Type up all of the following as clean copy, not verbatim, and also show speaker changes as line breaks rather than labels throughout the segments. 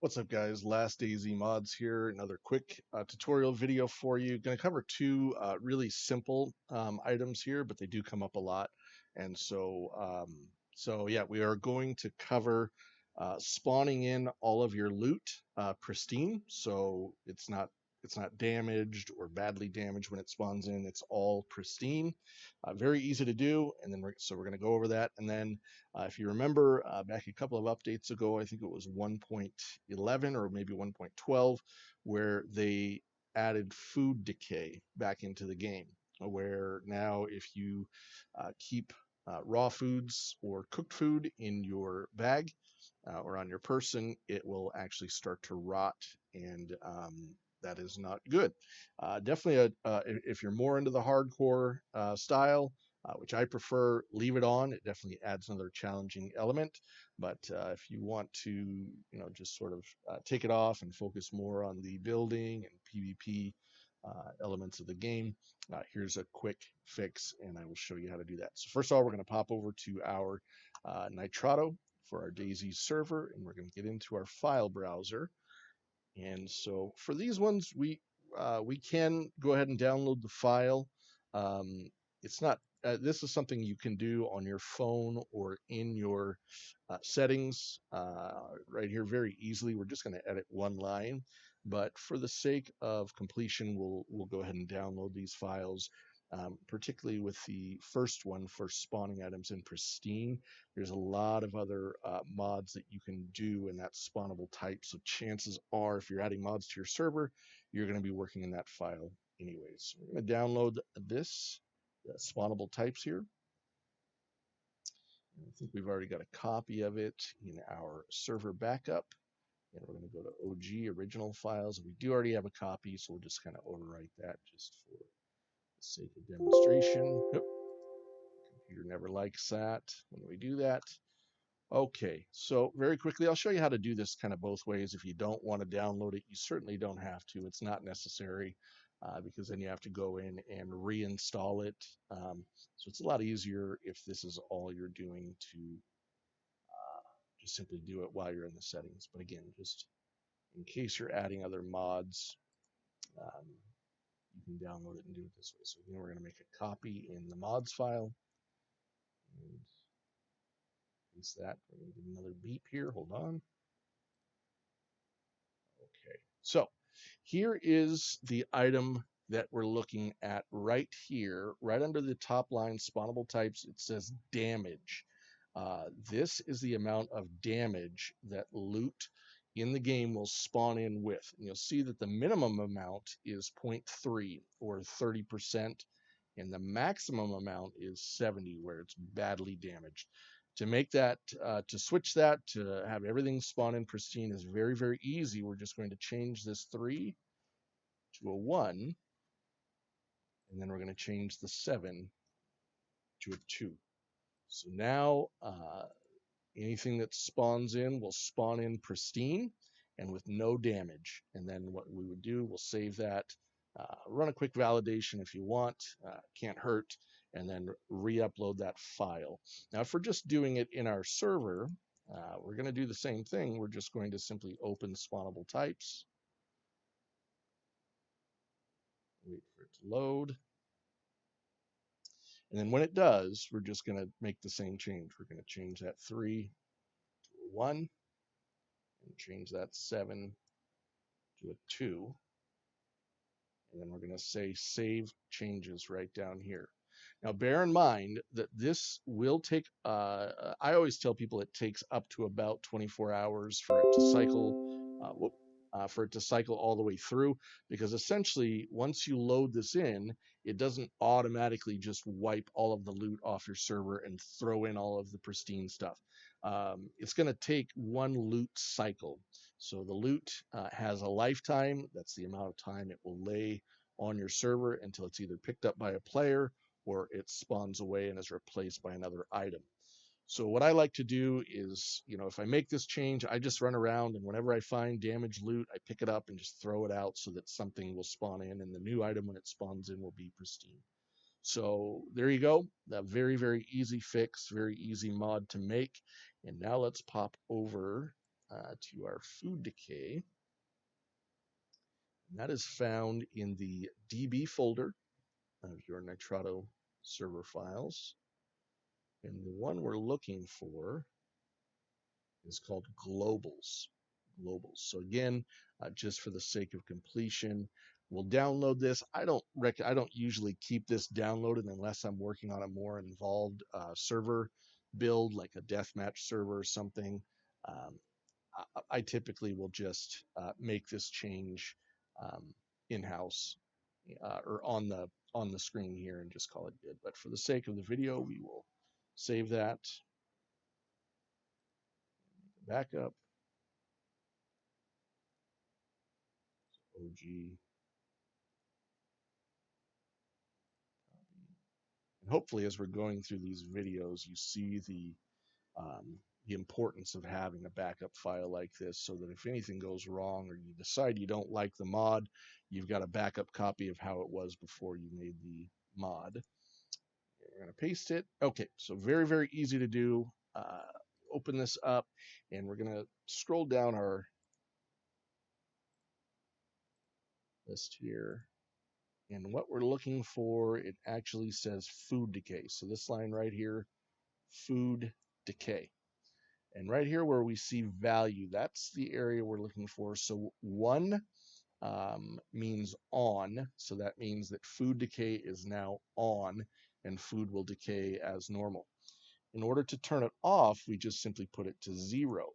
What's up, guys? LastDayZ ModZ here. Another quick tutorial video for you. Going to cover two really simple items here, but they do come up a lot. And so yeah, we are going to cover spawning in all of your loot pristine, so it's not damaged or badly damaged when it spawns in. It's all pristine. Very easy to do, and then we're going to go over that, and then if you remember back a couple of updates ago, I think it was 1.11 or maybe 1.12, where they added food decay back into the game, where now if you keep raw foods or cooked food in your bag or on your person, it will actually start to rot, and that is not good. Definitely, if you're more into the hardcore style, which I prefer, leave it on. It definitely adds another challenging element. But if you want to, just sort of take it off and focus more on the building and PvP elements of the game, here's a quick fix, and I will show you how to do that. So first of all, we're going to pop over to our Nitrado for our DayZ server, and we're going to get into our file browser. And so for these ones, we can go ahead and download the file. It's not. This is something you can do on your phone or in your settings right here very easily. We're just going to edit one line, but for the sake of completion, we'll go ahead and download these files. Particularly with the first one for spawning items in Pristine. There's a lot of other mods that you can do in that spawnable type. So chances are, if you're adding mods to your server, you're going to be working in that file anyways. So we're going to download this spawnable types here. I think we've already got a copy of it in our server backup. And we're going to go to OG original files. We do already have a copy, so we'll just kind of overwrite that just for the sake of demonstration. Yep. Computer never likes that when we do that. Okay, so very quickly, I'll show you how to do this kind of both ways. If you don't want to download it, you certainly don't have to. It's not necessary because then you have to go in and reinstall it. So it's a lot easier if this is all you're doing to just simply do it while you're in the settings. But again, just in case you're adding other mods, um, you can download it and do it this way. So again, we're going to make a copy in the mods file. And paste that. We're going to give another beep here. Hold on. Okay, so here is the item that we're looking at right here, right under the top line spawnable types. It says damage. This is the amount of damage that loot in the game will spawn in with. And you'll see that the minimum amount is 0.3 or 30%, and the maximum amount is 70, where it's badly damaged. To make that, to switch that, to have everything spawn in pristine is very, very easy. We're just going to change this 3 to a 1, and then we're going to change the 7 to a 2. So now anything that spawns in will spawn in pristine and with no damage. And then what we would do, we'll save that, run a quick validation if you want, can't hurt, and then re-upload that file. Now, if we're just doing it in our server, we're going to do the same thing. We're just going to simply open spawnable types, wait for it to load. And then when it does, we're just going to make the same change. We're going to change that 3 to a 1 and change that 7 to a 2. And then we're going to say save changes right down here. Now, bear in mind that this will take, I always tell people it takes up to about 24 hours for it to cycle, all the way through, because essentially once you load this in, it doesn't automatically just wipe all of the loot off your server and throw in all of the pristine stuff. It's going to take one loot cycle. So the loot has a lifetime. That's the amount of time it will lay on your server until it's either picked up by a player or it spawns away and is replaced by another item. So what I like to do is, if I make this change, I just run around, and whenever I find damaged loot, I pick it up and just throw it out so that something will spawn in, and the new item, when it spawns in, will be pristine. So there you go. A very, very easy fix, very easy mod to make. And now let's pop over to our food decay. And that is found in the DB folder of your Nitrado server files. And the one we're looking for is called globals. Globals. So again, just for the sake of completion, we'll download this. I don't usually keep this downloaded unless I'm working on a more involved server build, like a deathmatch server or something. Um, I typically will just make this change in-house or on the screen here and just call it good. But for the sake of the video, we will save that, backup, OG. And hopefully, as we're going through these videos, you see the importance of having a backup file like this, so that if anything goes wrong or you decide you don't like the mod, you've got a backup copy of how it was before you made the mod. We're going to paste it. Okay, so very, very easy to do. Open this up, and we're going to scroll down our list here. And what we're looking for, it actually says food decay. So this line right here, food decay. And right here where we see value, that's the area we're looking for. So 1 means on. So that means that food decay is now on, and food will decay as normal. In order to turn it off, we just simply put it to 0.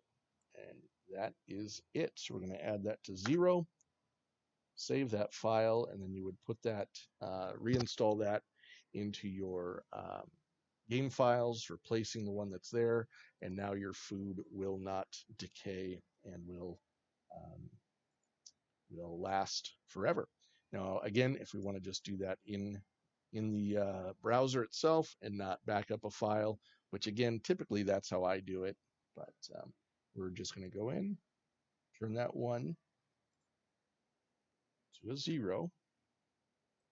And that is it. So we're going to add that to 0. Save that file, and then you would put that, reinstall that into your game files, replacing the one that's there, and now your food will not decay and will last forever. Now, again, if we want to just do that in the browser itself and not back up a file, which again, typically that's how I do it, but we're just going to go in, turn that 1 to a 0,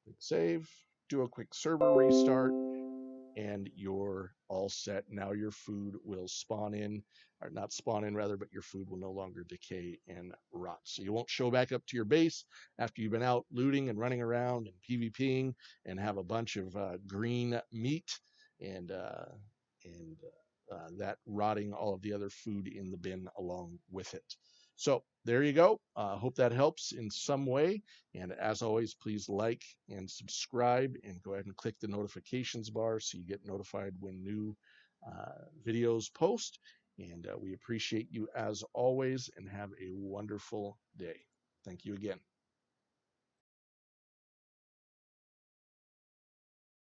click save, do a quick server restart, and you're all set. Now your food will spawn in, or not spawn in rather, but your food will no longer decay and rot. So you won't show back up to your base after you've been out looting and running around and PvPing and have a bunch of green meat and that rotting all of the other food in the bin along with it. So there you go. Hope that helps in some way. And as always, please like and subscribe and go ahead and click the notifications bar so you get notified when new videos post. And we appreciate you as always, and have a wonderful day. Thank you again.